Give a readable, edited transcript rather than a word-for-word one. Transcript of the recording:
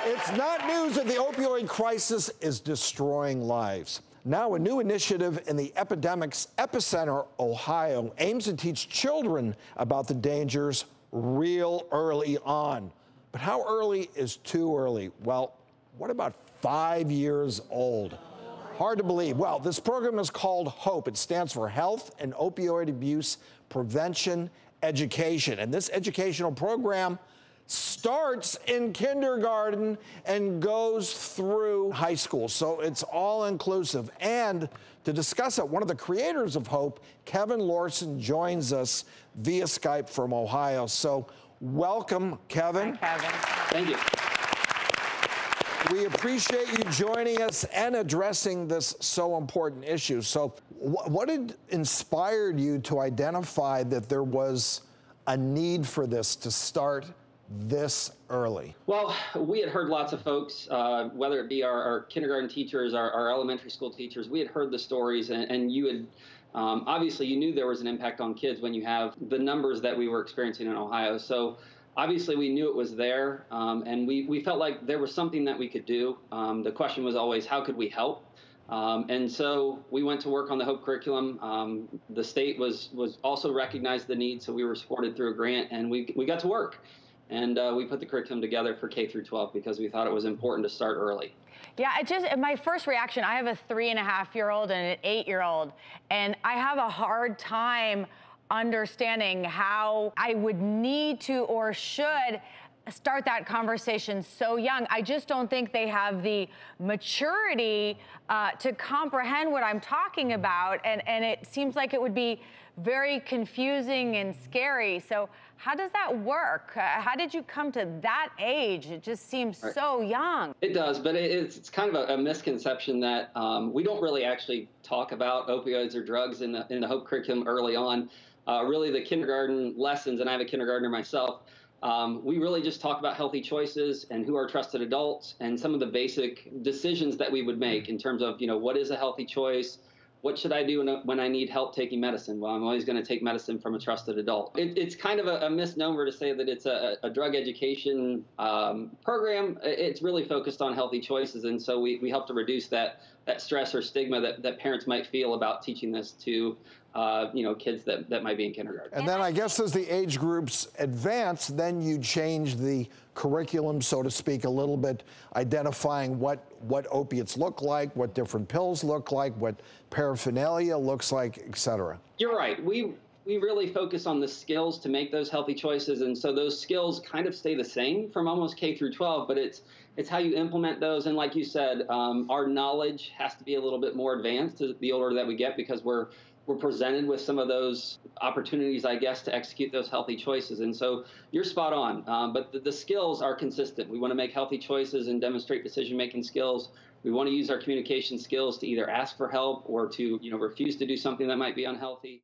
It's not news that the opioid crisis is destroying lives. Now, a new initiative in the epidemic's epicenter, Ohio, aims to teach children about the dangers real early on. But how early is too early? Well, what about 5 years old? Hard to believe. Well, this program is called HOPE. It stands for Health and Opioid Abuse Prevention Education. And this educational program starts in kindergarten and goes through high school. So it's all inclusive. And to discuss it, one of the creators of HOPE, Kevin Lorson, joins us via Skype from Ohio. So welcome, Kevin. Hi, Kevin. Thank you. We appreciate you joining us and addressing this so important issue. So what had inspired you to identify that there was a need for this to start this early? Well, we had heard lots of folks, whether it be our kindergarten teachers, our elementary school teachers, we had heard the stories, and you had, obviously you knew there was an impact on kids when you have the numbers that we were experiencing in Ohio. So obviously we knew it was there, and we felt like there was something that we could do. The question was always, how could we help? And so we went to work on the HOPE curriculum. The state was also recognized the need, so we were supported through a grant, and we got to work. And we put the curriculum together for K through 12 because we thought it was important to start early. Yeah, my first reaction, I have a 3.5-year-old and an 8-year-old, and I have a hard time understanding how I would need to or should start that conversation so young. I just don't think they have the maturity to comprehend what I'm talking about, and it seems like it would be very confusing and scary. So how does that work? How did you come to that age? It just seems so young. It does, but it's kind of a misconception that we don't really actually talk about opioids or drugs in the HOPE curriculum early on. Really, the kindergarten lessons, and I have a kindergartner myself, we really just talk about healthy choices and who are trusted adults and some of the basic decisions that we would make in terms of, what is a healthy choice? What should I do when I need help taking medicine? Well, I'm always going to take medicine from a trusted adult. It's kind of a misnomer to say that it's a drug education program. It's really focused on healthy choices, and so we help to reduce that stress or stigma that parents might feel about teaching this to kids that might be in kindergarten. And then I guess as the age groups advance, then you change the curriculum, so to speak, a little bit, identifying what opiates look like, what different pills look like, what paraphernalia looks like, et cetera. You're right. We really focus on the skills to make those healthy choices, and so those skills kind of stay the same from almost K through 12, but it's how you implement those. And like you said, our knowledge has to be a little bit more advanced the older that we get, because we're presented with some of those opportunities, I guess, to execute those healthy choices. And so you're spot on, but the skills are consistent. We want to make healthy choices and demonstrate decision-making skills. We want to use our communication skills to either ask for help or to refuse to do something that might be unhealthy.